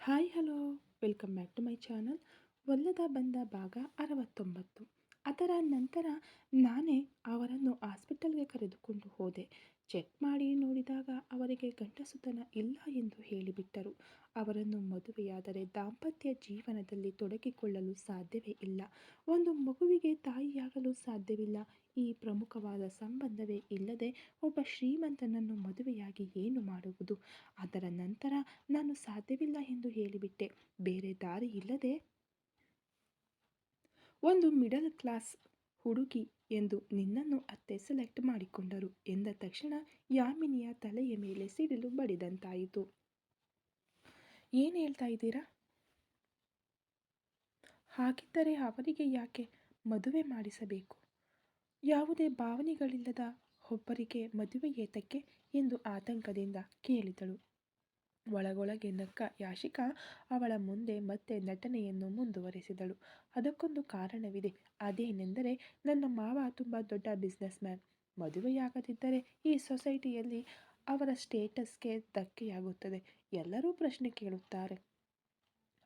Hi hello welcome back to my channel. ಒಲ್ಲದ ಬಂದ ಭಾಗ 69. ಅದರ ನಂತರ ನಾನೇ ಅವರನ್ನು ಹಾಸ್ಪಿಟಲ್ಗೆ ಕರೆದುಕೊಂಡು ಹೋದೆ. ಚೆಕ್ ಮಾಡಿ ನೋಡಿದಾಗ ಅವರಿಗೆ ಗಂಡಸುತನ ಇಲ್ಲ ಎಂದು ಹೇಳಿಬಿಟ್ಟರು. ಅವರನ್ನು ಮದುವೆಯಾದರೆ ದಾಂಪತ್ಯ ಜೀವನದಲ್ಲಿ ತೊಡಗಿಕೊಳ್ಳಲು ಸಾಧ್ಯವೇ ಇಲ್ಲ. ಒಂದು ಮಗುವಿಗೆ ತಾಯಿಯಾಗಲು ಸಾಧ್ಯವಿಲ್ಲ. ಈ ಪ್ರಮುಖವಾದ ಸಂಬಂಧವೇ ಇಲ್ಲದೆ ಒಬ್ಬ ಶ್ರೀಮಂತನನ್ನು ಮದುವೆಯಾಗಿ ಏನು ಮಾಡುವುದು? ಅದರ ನಂತರ ನಾನು ಸಾಧ್ಯವಿಲ್ಲ ಎಂದು ಹೇಳಿಬಿಟ್ಟೆ. ಬೇರೆ ದಾರಿ ಇಲ್ಲದೆ ಒಂದು ಮಿಡಲ್ ಕ್ಲಾಸ್ ಹುಡುಗಿ ಎಂದು ನಿನ್ನನ್ನು ಅತ್ತೆ ಸೆಲೆಕ್ಟ್ ಮಾಡಿಕೊಂಡರು ಎಂದ ತಕ್ಷಣ ಯಾಮಿನಿಯ ತಲೆಯ ಮೇಲೆ ಸಿಡಿಲು ಬಡಿದಂತಾಯಿತು. ಏನು ಹೇಳ್ತಾ ಇದ್ದೀರಾ? ಹಾಗಿದ್ದರೆ ಅವರಿಗೆ ಯಾಕೆ ಮದುವೆ ಮಾಡಿಸಬೇಕು? ಯಾವುದೇ ಭಾವನೆಗಳಿಲ್ಲದ ಒಬ್ಬರಿಗೆ ಮದುವೆ ಏತಕ್ಕೆ ಎಂದು ಆತಂಕದಿಂದ ಕೇಳಿದಳು. ಒಳಗೊಳಗೆ ನಕ್ಕ ಯಾಶಿಕಾ ಅವಳ ಮುಂದೆ ಮತ್ತೆ ನಟನೆಯನ್ನು ಮುಂದುವರೆಸಿದಳು. ಅದಕ್ಕೊಂದು ಕಾರಣವಿದೆ. ಅದೇನೆಂದರೆ ನನ್ನ ಮಾವ ತುಂಬ ದೊಡ್ಡ ಬಿಸ್ನೆಸ್ ಮ್ಯಾನ್. ಮದುವೆಯಾಗದಿದ್ದರೆ ಈ ಸೊಸೈಟಿಯಲ್ಲಿ ಅವರ ಸ್ಟೇಟಸ್ಗೆ ಧಕ್ಕೆಯಾಗುತ್ತದೆ. ಎಲ್ಲರೂ ಪ್ರಶ್ನೆ ಕೇಳುತ್ತಾರೆ.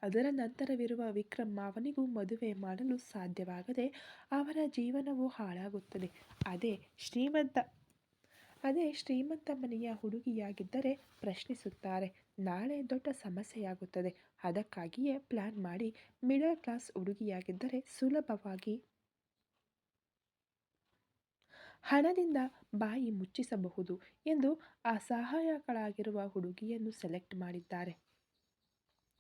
ಅದರ ನಂತರವಿರುವ ವಿಕ್ರಮ್ ಮಾವನಿಗೂ ಮದುವೆ ಮಾಡಲು ಸಾಧ್ಯವಾಗದೆ ಅವರ ಜೀವನವೂ ಹಾಳಾಗುತ್ತದೆ. ಅದೇ ಶ್ರೀಮಂತ ಮನೆಯ ಹುಡುಗಿಯಾಗಿದ್ದರೆ ಪ್ರಶ್ನಿಸುತ್ತಾರೆ. ನಾಳೆ ದೊಡ್ಡ ಸಮಸ್ಯೆಯಾಗುತ್ತದೆ. ಅದಕ್ಕಾಗಿಯೇ ಪ್ಲಾನ್ ಮಾಡಿ ಮಿಡಲ್ ಕ್ಲಾಸ್ ಹುಡುಗಿಯಾಗಿದ್ದರೆ ಸುಲಭವಾಗಿ ಹಣದಿಂದ ಬಾಯಿ ಮುಚ್ಚಿಸಬಹುದು ಎಂದು ಅಸಹಾಯಕಳಾಗಿರುವ ಹುಡುಗಿಯನ್ನು ಸೆಲೆಕ್ಟ್ ಮಾಡಿದ್ದಾರೆ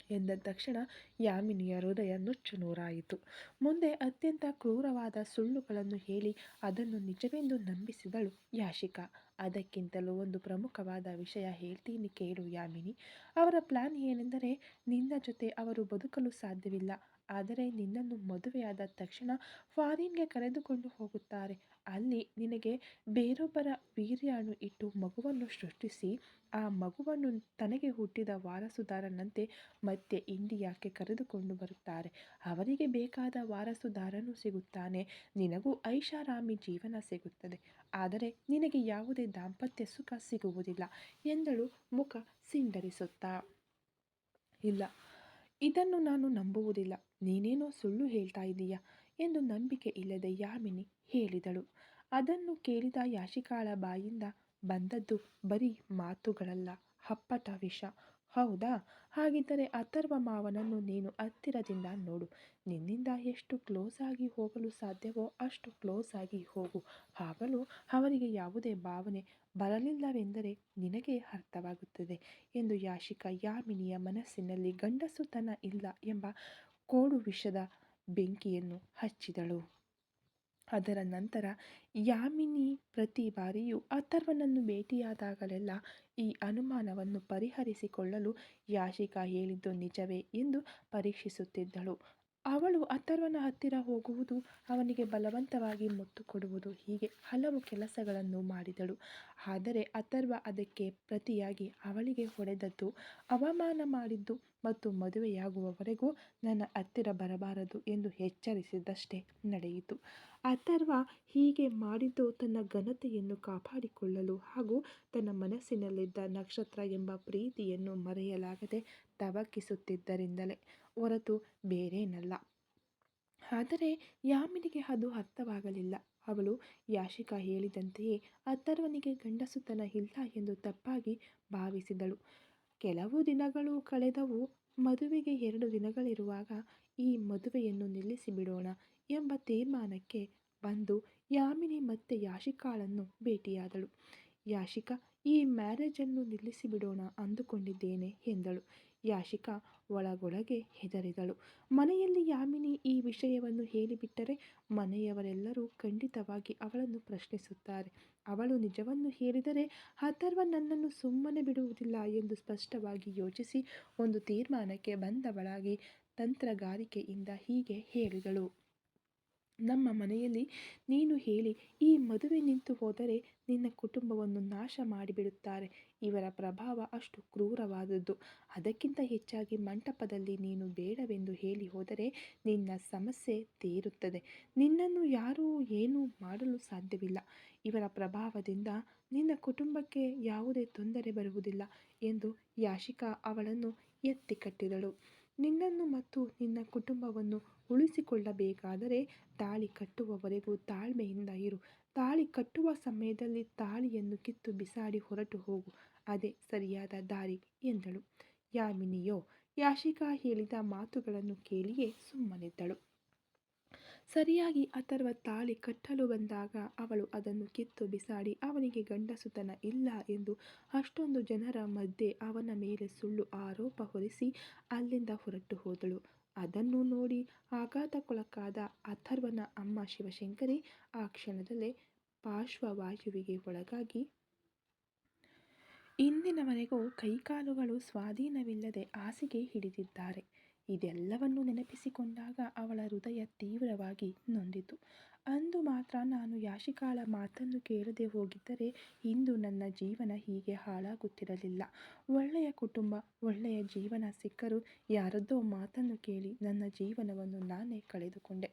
ಎಂದ ತಕ್ಷಣ ಯಾಮಿನಿಯ ಹೃದಯ ನುಚ್ಚು ನೂರಾಯಿತು. ಮುಂದೆ ಅತ್ಯಂತ ಕ್ರೂರವಾದ ಸುಳ್ಳುಗಳನ್ನು ಹೇಳಿ ಅದನ್ನು ನಿಜವೆಂದು ನಂಬಿಸಿದಳು ಯಾಶಿಕಾ. ಅದಕ್ಕಿಂತಲೂ ಒಂದು ಪ್ರಮುಖವಾದ ವಿಷಯ ಹೇಳ್ತೀನಿ ಕೇಳು ಯಾಮಿನಿ. ಅವರ ಪ್ಲಾನ್ ಏನೆಂದರೆ ನಿನ್ನ ಜೊತೆ ಅವರು ಬದುಕಲು ಸಾಧ್ಯವಿಲ್ಲ. ಆದರೆ ನಿನ್ನನ್ನು ಮದುವೆಯಾದ ತಕ್ಷಣ ಫಾರಿನ್ಗೆ ಕರೆದುಕೊಂಡು ಹೋಗುತ್ತಾರೆ. ಅಲ್ಲಿ ನಿನಗೆ ಬೇರೊಬ್ಬರ ವೀರ್ಯಾಣು ಇಟ್ಟು ಮಗುವನ್ನು ಸೃಷ್ಟಿಸಿ ಆ ಮಗುವನ್ನು ತನಗೆ ಹುಟ್ಟಿದ ವಾರಸುದಾರನಂತೆ ಮತ್ತೆ ಇಂಡಿಯಾಕ್ಕೆ ಕರೆದುಕೊಂಡು ಬರುತ್ತಾರೆ. ಅವರಿಗೆ ಬೇಕಾದ ವಾರಸುದಾರನೂ ಸಿಗುತ್ತಾನೆ. ನಿನಗೂ ಐಷಾರಾಮಿ ಜೀವನ ಸಿಗುತ್ತದೆ. ಆದರೆ ನಿನಗೆ ಯಾವುದೇ ದಾಂಪತ್ಯ ಸುಖ ಸಿಗುವುದಿಲ್ಲ ಎಂದಳು ಮುಖ ಸಿಂಡರಿಸುತ್ತಾ. ಇಲ್ಲ, ಇದನ್ನು ನಾನು ನಂಬುವುದಿಲ್ಲ. ನೀನೇನೋ ಸುಳ್ಳು ಹೇಳ್ತಾ ಇದ್ದೀಯಾ ಎಂದು ನಂಬಿಕೆ ಇಲ್ಲದೆ ಯಾಮಿನಿ ಹೇಳಿದಳು. ಅದನ್ನು ಕೇಳಿದ ಯಾಶಿಕಾಳ ಬಾಯಿಂದ ಬಂದದ್ದು ಬರೀ ಮಾತುಗಳಲ್ಲ, ಅಪ್ಪಟ ವಿಷ. ಹೌದಾ? ಹಾಗಿದ್ದರೆ ಅಥರ್ವ ಮಾವನನ್ನು ನೀನು ಹತ್ತಿರದಿಂದ ನೋಡು. ನಿನ್ನಿಂದ ಎಷ್ಟು ಕ್ಲೋಸ್ ಆಗಿ ಹೋಗಲು ಸಾಧ್ಯವೋ ಅಷ್ಟು ಕ್ಲೋಸ್ ಆಗಿ ಹೋಗು. ಆಗಲೂ ಅವರಿಗೆ ಯಾವುದೇ ಭಾವನೆ ಬರಲಿಲ್ಲವೆಂದರೆ ನಿನಗೆ ಅರ್ಥವಾಗುತ್ತದೆ ಎಂದು ಯಾಶಿಕಾ ಯಾಮಿನಿಯ ಮನಸ್ಸಿನಲ್ಲಿ ಗಂಡಸುತನ ಇಲ್ಲ ಎಂಬ ಕೋಡು ವಿಷದ ಬೆಂಕಿಯನ್ನು ಹಚ್ಚಿದಳು. ಅದರ ನಂತರ ಯಾಮಿನಿ ಪ್ರತಿ ಬಾರಿಯೂ ಅಥರ್ವನನ್ನು ಭೇಟಿಯಾದಾಗಲೆಲ್ಲ ಈ ಅನುಮಾನವನ್ನು ಪರಿಹರಿಸಿಕೊಳ್ಳಲು ಯಾಶಿಕಾ ಹೇಳಿದ್ದು ನಿಜವೇ ಎಂದು ಪರೀಕ್ಷಿಸುತ್ತಿದ್ದಳು. ಅವಳು ಅಥರ್ವನ ಹತ್ತಿರ ಹೋಗುವುದು, ಅವನಿಗೆ ಬಲವಂತವಾಗಿ ಮುತ್ತು ಕೊಡುವುದು, ಹೀಗೆ ಹಲವು ಕೆಲಸಗಳನ್ನು ಮಾಡಿದಳು. ಆದರೆ ಅಥರ್ವ ಅದಕ್ಕೆ ಪ್ರತಿಯಾಗಿ ಅವಳಿಗೆ ಹೊಡೆದದ್ದು, ಅವಮಾನ ಮಾಡಿದ್ದು ಮತ್ತು ಮದುವೆಯಾಗುವವರೆಗೂ ನನ್ನ ಹತ್ತಿರ ಬರಬಾರದು ಎಂದು ಎಚ್ಚರಿಸಿದ್ದಷ್ಟೇ ನಡೆಯಿತು. ಅಥರ್ವ ಹೀಗೆ ಮಾಡಿದ್ದು ತನ್ನ ಘನತೆಯನ್ನು ಕಾಪಾಡಿಕೊಳ್ಳಲು ಹಾಗೂ ತನ್ನ ಮನಸ್ಸಿನಲ್ಲಿದ್ದ ನಕ್ಷತ್ರ ಎಂಬ ಪ್ರೀತಿಯನ್ನು ಮರೆಯಲಾಗದೆ ತವಕಿಸುತ್ತಿದ್ದರಿಂದಲೇ ಹೊರತು ಬೇರೇನಲ್ಲ. ಆದರೆ ಯಾಮಿನಿಗೆ ಅದು ಅರ್ಥವಾಗಲಿಲ್ಲ. ಅವಳು ಯಾಶಿಕಾ ಹೇಳಿದಂತೆಯೇ ಅಥರ್ವನಿಗೆ ಗಂಡಸುತನ ಇಲ್ಲ ಎಂದು ತಪ್ಪಾಗಿ ಭಾವಿಸಿದಳು. ಕೆಲವು ದಿನಗಳು ಕಳೆದವು. ಮದುವೆಗೆ 2 ದಿನಗಳಿರುವಾಗ ಈ ಮದುವೆಯನ್ನು ನಿಲ್ಲಿಸಿಬಿಡೋಣ ಎಂಬ ತೀರ್ಮಾನಕ್ಕೆ ಬಂದು ಯಾಮಿನಿ ಮತ್ತೆ ಯಾಶಿಕಾಳನ್ನು ಭೇಟಿಯಾದಳು. ಯಾಶಿಕಾ, ಈ ಮ್ಯಾರೇಜನ್ನು ನಿಲ್ಲಿಸಿಬಿಡೋಣ ಅಂದುಕೊಂಡಿದ್ದೇನೆ ಎಂದಳು. ಯಾಶಿಕಾ ಒಳಗೊಳಗೆ ಹೆದರಿದಳು. ಮನೆಯಲ್ಲಿ ಯಾಮಿನಿ ಈ ವಿಷಯವನ್ನು ಹೇಳಿಬಿಟ್ಟರೆ ಮನೆಯವರೆಲ್ಲರೂ ಖಂಡಿತವಾಗಿ ಅವಳನ್ನು ಪ್ರಶ್ನಿಸುತ್ತಾರೆ. ಅವಳು ನಿಜವನ್ನು ಹೇಳಿದರೆ ಅಥರ್ವ ನನ್ನನ್ನು ಸುಮ್ಮನೆ ಬಿಡುವುದಿಲ್ಲ ಎಂದು ಸ್ಪಷ್ಟವಾಗಿ ಯೋಚಿಸಿ ಒಂದು ತೀರ್ಮಾನಕ್ಕೆ ಬಂದವಳಾಗಿ ತಂತ್ರಗಾರಿಕೆಯಿಂದ ಹೀಗೆ ಹೇಳಿದಳು. ನಮ್ಮ ಮನೆಯಲ್ಲಿ ನೀನು ಹೇಳಿ ಈ ಮದುವೆ ನಿಂತು ಹೋದರೆ ನಿನ್ನ ಕುಟುಂಬವನ್ನು ನಾಶ ಮಾಡಿಬಿಡುತ್ತಾರೆ. ಇವರ ಪ್ರಭಾವ ಅಷ್ಟು ಕ್ರೂರವಾದದ್ದು. ಅದಕ್ಕಿಂತ ಹೆಚ್ಚಾಗಿ ಮಂಟಪದಲ್ಲಿ ನೀನು ಬೇಡವೆಂದು ಹೇಳಿ ಹೋದರೆ ನಿನ್ನ ಸಮಸ್ಯೆ ತೀರುತ್ತದೆ. ನಿನ್ನನ್ನು ಯಾರೂ ಏನೂ ಮಾಡಲು ಸಾಧ್ಯವಿಲ್ಲ. ಇವರ ಪ್ರಭಾವದಿಂದ ನಿನ್ನ ಕುಟುಂಬಕ್ಕೆ ಯಾವುದೇ ತೊಂದರೆ ಬರುವುದಿಲ್ಲ ಎಂದು ಯಾಶಿಕಾ ಅವಳನ್ನು ಎತ್ತಿ ಕಟ್ಟಿದಳು. ನಿನ್ನನ್ನು ಮತ್ತು ನಿನ್ನ ಕುಟುಂಬವನ್ನು ಉಳಿಸಿಕೊಳ್ಳಬೇಕಾದರೆ ತಾಳಿ ಕಟ್ಟುವವರೆಗೂ ತಾಳ್ಮೆಯಿಂದ ಇರು. ತಾಳಿ ಕಟ್ಟುವ ಸಮಯದಲ್ಲಿ ತಾಳಿಯನ್ನು ಕಿತ್ತು ಬಿಸಾಡಿ ಹೊರಟು ಹೋಗು. ಅದೇ ಸರಿಯಾದ ದಾರಿ ಎಂದಳು. ಯಾಮಿನಿಯೋ ಯಾಶಿಕಾ ಹೇಳಿದ ಮಾತುಗಳನ್ನು ಕೇಳಿಯೇ ಸುಮ್ಮನಿದ್ದಳು. ಸರಿಯಾಗಿ ಅಥರ್ವ ತಾಳಿ ಕಟ್ಟಲು ಬಂದಾಗ ಅವಳು ಅದನ್ನು ಕಿತ್ತು ಬಿಸಾಡಿ ಅವನಿಗೆ ಗಂಡಸುತನ ಇಲ್ಲ ಎಂದು ಅಷ್ಟೊಂದು ಜನರ ಮಧ್ಯೆ ಅವನ ಮೇಲೆ ಸುಳ್ಳು ಆರೋಪ ಹೊರಿಸಿ ಅಲ್ಲಿಂದ ಹೊರಟು ಹೋದಳು. ಅದನ್ನು ನೋಡಿ ಆಘಾತಕ್ಕೊಳಗಾದ ಅಥರ್ವನ ಅಮ್ಮ ಶಿವಶಂಕರಿ ಆ ಕ್ಷಣದಲ್ಲೇ ಪಾರ್ಶ್ವವಾಯುವಿಗೆ ಒಳಗಾಗಿ ಇಂದಿನವರೆಗೂ ಕೈಕಾಲುಗಳು ಸ್ವಾಧೀನವಿಲ್ಲದೆ ಹಾಸಿಗೆ ಹಿಡಿದಿದ್ದಾರೆ. ಇದೆಲ್ಲವನ್ನು ನೆನಪಿಸಿಕೊಂಡಾಗ ಅವಳ ಹೃದಯ ತೀವ್ರವಾಗಿ ನೊಂದಿತು. ಅಂದು ಮಾತ್ರ ನಾನು ಯಾಶಿಕಾಳ ಮಾತನ್ನು ಕೇಳದೆ ಹೋಗಿದ್ದರೆ ಇಂದು ನನ್ನ ಜೀವನ ಹೀಗೆ ಹಾಳಾಗುತ್ತಿರಲಿಲ್ಲ. ಒಳ್ಳೆಯ ಕುಟುಂಬ, ಒಳ್ಳೆಯ ಜೀವನ ಸಿಕ್ಕರೂ ಯಾರದ್ದೋ ಮಾತನ್ನು ಕೇಳಿ ನನ್ನ ಜೀವನವನ್ನು ನಾನೇ ಕಳೆದುಕೊಂಡೆ.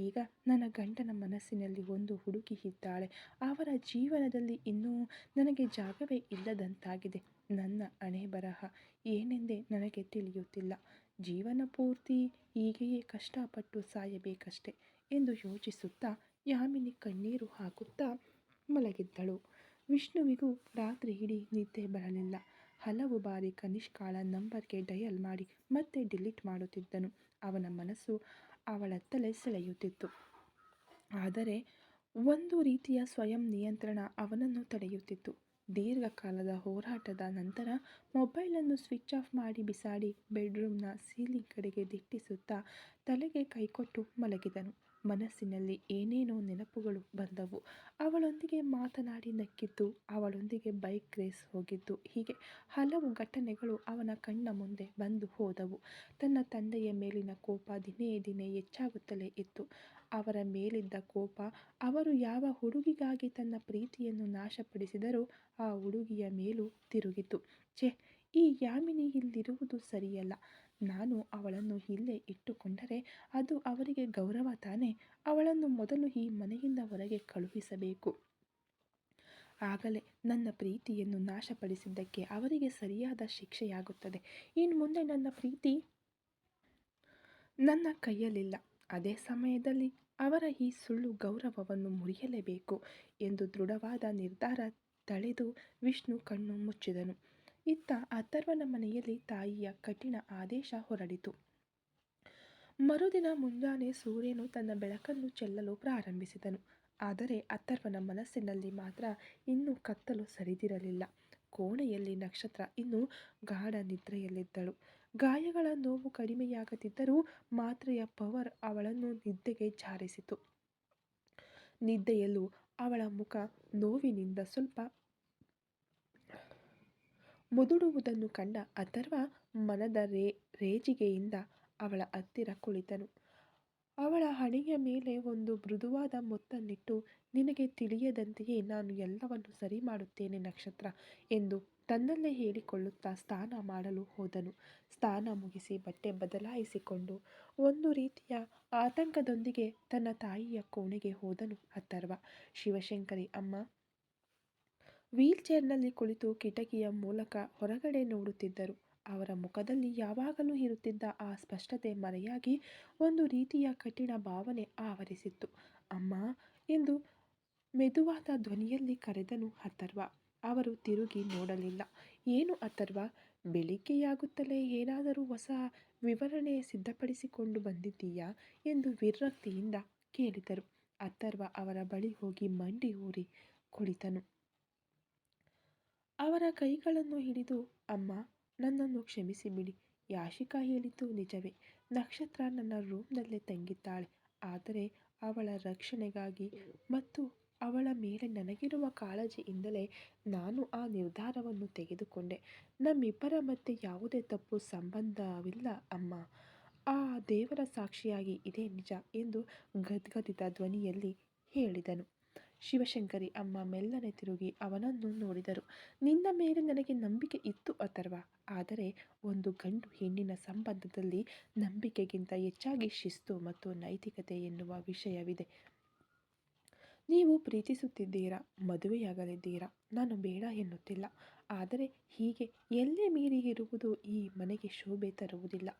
ಈಗ ನನ್ನ ಗಂಡನ ಮನಸ್ಸಿನಲ್ಲಿ ಒಂದು ಹುಡುಗಿ ಇದ್ದಾಳೆ. ಅವರ ಜೀವನದಲ್ಲಿ ಇನ್ನೂ ನನಗೆ ಜಾಗವೇ ಇಲ್ಲದಂತಾಗಿದೆ. ನನ್ನ ಹಣೆಬರಹ ಏನೆಂದೇ ನನಗೆ ತಿಳಿಯುತ್ತಿಲ್ಲ. ಜೀವನ ಪೂರ್ತಿ ಹೀಗೆಯೇ ಕಷ್ಟಪಟ್ಟು ಸಾಯಬೇಕಷ್ಟೆ ಎಂದು ಯೋಚಿಸುತ್ತಾ ಯಾಮಿನಿ ಕಣ್ಣೀರು ಹಾಕುತ್ತಾ ಮಲಗಿದ್ದಳು. ವಿಷ್ಣುವಿಗೂ ರಾತ್ರಿ ಇಡೀ ನಿದ್ದೆ ಬರಲಿಲ್ಲ. ಹಲವು ಬಾರಿ ಕನಿಷ್ಕಾಳ ನಂಬರ್ಗೆ ಡಯಲ್ ಮಾಡಿ ಮತ್ತೆ ಡಿಲೀಟ್ ಮಾಡುತ್ತಿದ್ದನು. ಅವನ ಮನಸ್ಸು ಅವಳತ್ತಲೇ ಸೆಳೆಯುತ್ತಿತ್ತು. ಆದರೆ ಒಂದು ರೀತಿಯ ಸ್ವಯಂ ನಿಯಂತ್ರಣ ಅವನನ್ನು ತಡೆಯುತ್ತಿತ್ತು. ದೀರ್ಘಕಾಲದ ಹೋರಾಟದ ನಂತರ ಮೊಬೈಲನ್ನು ಸ್ವಿಚ್ ಆಫ್ ಮಾಡಿ ಬಿಸಾಡಿ ಬೆಡ್ರೂಮ್ನ ಸೀಲಿಂಗ್ ಕಡೆಗೆ ದಿಟ್ಟಿಸುತ್ತಾ ತಲೆಗೆ ಕೈಕೊಟ್ಟು ಮಲಗಿದನು. ಮನಸ್ಸಿನಲ್ಲಿ ಏನೇನೋ ನೆನಪುಗಳು ಬಂದವು. ಅವಳೊಂದಿಗೆ ಮಾತನಾಡಿ ನಕ್ಕಿದ್ದು, ಅವಳೊಂದಿಗೆ ಬೈಕ್ ರೇಸ್ ಹೋಗಿದ್ದು, ಹೀಗೆ ಹಲವು ಘಟನೆಗಳು ಅವನ ಕಣ್ಣ ಮುಂದೆ ಬಂದು ಹೋದವು. ತನ್ನ ತಂದೆಯ ಮೇಲಿನ ಕೋಪ ದಿನೇ ದಿನೇ ಹೆಚ್ಚಾಗುತ್ತಲೇ ಇತ್ತು. ಅವರ ಮೇಲಿದ್ದ ಕೋಪ ಅವರು ಯಾವ ಹುಡುಗಿಗಾಗಿ ತನ್ನ ಪ್ರೀತಿಯನ್ನು ನಾಶಪಡಿಸಿದರೋ ಆ ಹುಡುಗಿಯ ಮೇಲೂ ತಿರುಗಿತು. ಛೆ, ಈ ಯಾಮಿನಿ ಇಲ್ಲಿರುವುದು ಸರಿಯಲ್ಲ. ನಾನು ಅವಳನ್ನು ಇಲ್ಲೇ ಇಟ್ಟುಕೊಂಡರೆ ಅದು ಅವರಿಗೆ ಗೌರವ ತಾನೇ. ಅವಳನ್ನು ಮೊದಲು ಈ ಮನೆಯಿಂದ ಹೊರಗೆ ಕಳುಹಿಸಬೇಕು. ಆಗಲೇ ನನ್ನ ಪ್ರೀತಿಯನ್ನು ನಾಶಪಡಿಸಿದ್ದಕ್ಕೆ ಅವರಿಗೆ ಸರಿಯಾದ ಶಿಕ್ಷೆಯಾಗುತ್ತದೆ. ಇನ್ನು ಮುಂದೆ ನನ್ನ ಪ್ರೀತಿ ನನ್ನ ಕೈಯಲ್ಲಿಲ್ಲ. ಅದೇ ಸಮಯದಲ್ಲಿ ಅವರ ಈ ಸುಳ್ಳು ಗೌರವವನ್ನು ಮುರಿಯಲೇಬೇಕು ಎಂದು ದೃಢವಾದ ನಿರ್ಧಾರ ತಳೆದು ವಿಷ್ಣು ಕಣ್ಣು ಮುಚ್ಚಿದನು. ಇತ್ತ ಅಥರ್ವನ ಮನೆಯಲ್ಲಿ ತಾಯಿಯ ಕಠಿಣ ಆದೇಶ ಹೊರಡಿತು. ಮರುದಿನ ಮುಂಜಾನೆ ಸೂರ್ಯನು ತನ್ನ ಬೆಳಕನ್ನು ಚೆಲ್ಲಲು ಪ್ರಾರಂಭಿಸಿದನು. ಆದರೆ ಅಥರ್ವನ ಮನಸ್ಸಿನಲ್ಲಿ ಮಾತ್ರ ಇನ್ನೂ ಕತ್ತಲು ಸರಿದಿರಲಿಲ್ಲ. ಕೋಣೆಯಲ್ಲಿ ನಕ್ಷತ್ರ ಇನ್ನೂ ಗಾಢ ನಿದ್ರೆಯಲ್ಲಿದ್ದಳು. ಗಾಯಗಳ ನೋವು ಕಡಿಮೆಯಾಗದಿದ್ದರೂ ಮಾತ್ರೆಯ ಪವರ್ ಅವಳನ್ನು ನಿದ್ದೆಗೆ ಜಾರಿಸಿತು. ನಿದ್ದೆಯಲ್ಲೂ ಅವಳ ಮುಖ ನೋವಿನಿಂದ ಸ್ವಲ್ಪ ಮುದುಡುವುದನ್ನು ಕಂಡ ಅಥರ್ವ ಮನದ ರೇಜಿಗೆಯಿಂದ ಅವಳ ಹತ್ತಿರ ಕುಳಿತನು. ಅವಳ ಹಣೆಯ ಮೇಲೆ ಒಂದು ಮೃದುವಾದ ಮುತ್ತನ್ನಿಟ್ಟು, ನಿನಗೆ ತಿಳಿಯದಂತೆಯೇ ನಾನು ಎಲ್ಲವನ್ನು ಸರಿ ಮಾಡುತ್ತೇನೆ ನಕ್ಷತ್ರ ಎಂದು ತನ್ನಲ್ಲೇ ಹೇಳಿಕೊಳ್ಳುತ್ತಾ ಸ್ನಾನ ಮಾಡಲು ಹೋದನು. ಸ್ನಾನ ಮುಗಿಸಿ ಬಟ್ಟೆ ಬದಲಾಯಿಸಿಕೊಂಡು ಒಂದು ರೀತಿಯ ಆತಂಕದೊಂದಿಗೆ ತನ್ನ ತಾಯಿಯ ಕೋಣೆಗೆ ಹೋದನು ಅಥರ್ವ. ಶಿವಶಂಕರಿ ಅಮ್ಮ ವೀಲ್ಚೇರ್ನಲ್ಲಿ ಕುಳಿತು ಕಿಟಕಿಯ ಮೂಲಕ ಹೊರಗಡೆ ನೋಡುತ್ತಿದ್ದರು. ಅವರ ಮುಖದಲ್ಲಿ ಯಾವಾಗಲೂ ಇರುತ್ತಿದ್ದ ಆ ಸ್ಪಷ್ಟತೆ ಮರೆಯಾಗಿ ಒಂದು ರೀತಿಯ ಕಠಿಣ ಭಾವನೆ ಆವರಿಸಿತ್ತು. ಅಮ್ಮ ಎಂದು ಮೆದುವಾದ ಧ್ವನಿಯಲ್ಲಿ ಕರೆದನು ಅಥರ್ವ. ಅವರು ತಿರುಗಿ ನೋಡಲಿಲ್ಲ. ಏನು ಅಥರ್ವ, ಬೆಳಿಗ್ಗೆಯಾಗುತ್ತಲೇ ಏನಾದರೂ ಹೊಸ ವಿವರಣೆ ಸಿದ್ಧಪಡಿಸಿಕೊಂಡು ಬಂದಿದ್ದೀಯಾ ಎಂದು ವಿರಕ್ತಿಯಿಂದ ಕೇಳಿದರು. ಅಥರ್ವ ಅವರ ಬಳಿ ಹೋಗಿ ಮಂಡಿ ಊರಿ ಕುಳಿತನು. ಅವರ ಕೈಗಳನ್ನು ಹಿಡಿದು, ಅಮ್ಮ, ನನ್ನನ್ನು ಕ್ಷಮಿಸಿಬಿಡಿ. ಯಾಶಿಕಾ ಹೇಳಿದ್ದು ನಿಜವೇ. ನಕ್ಷತ್ರ ನನ್ನ ರೂಮ್ನಲ್ಲೇ ತಂಗಿದ್ದಾಳೆ. ಆದರೆ ಅವಳ ರಕ್ಷಣೆಗಾಗಿ ಮತ್ತು ಅವಳ ಮೇಲೆ ನನಗಿರುವ ಕಾಳಜಿಯಿಂದಲೇ ನಾನು ಆ ನಿರ್ಧಾರವನ್ನು ತೆಗೆದುಕೊಂಡೆ. ನಮ್ಮಿಬ್ಬರ ಮಧ್ಯೆ ಯಾವುದೇ ತಪ್ಪು ಸಂಬಂಧವಿಲ್ಲ ಅಮ್ಮ. ಆ ದೇವರ ಸಾಕ್ಷಿಯಾಗಿ ಇದೇ ನಿಜ ಎಂದು ಗದ್ಗದಿತ ಧ್ವನಿಯಲ್ಲಿ ಹೇಳಿದನು. ಶಿವಶಂಕರಿ ಅಮ್ಮ ಮೆಲ್ಲನೆ ತಿರುಗಿ ಅವನನ್ನು ನೋಡಿದರು. ನಿನ್ನ ಮೇಲೆ ನನಗೆ ನಂಬಿಕೆ ಇತ್ತು ಅಥರ್ವ. ಆದರೆ ಒಂದು ಗಂಡು ಹೆಣ್ಣಿನ ಸಂಬಂಧದಲ್ಲಿ ನಂಬಿಕೆಗಿಂತ ಹೆಚ್ಚಾಗಿ ಶಿಸ್ತು ಮತ್ತು ನೈತಿಕತೆ ಎನ್ನುವ ವಿಷಯವಿದೆ. ನೀವು ಪ್ರೀತಿಸುತ್ತಿದ್ದೀರಾ, ಮದುವೆಯಾಗಲಿದ್ದೀರಾ. ನಾನು ಬೇಡ ಎನ್ನುತ್ತಿಲ್ಲ. ಆದರೆ ಹೀಗೆ ಎಲ್ಲೇ ಮೀರಿ ಇರುವುದು ಈ ಮನೆಗೆ ಶೋಭೆ ತರುವುದಿಲ್ಲ.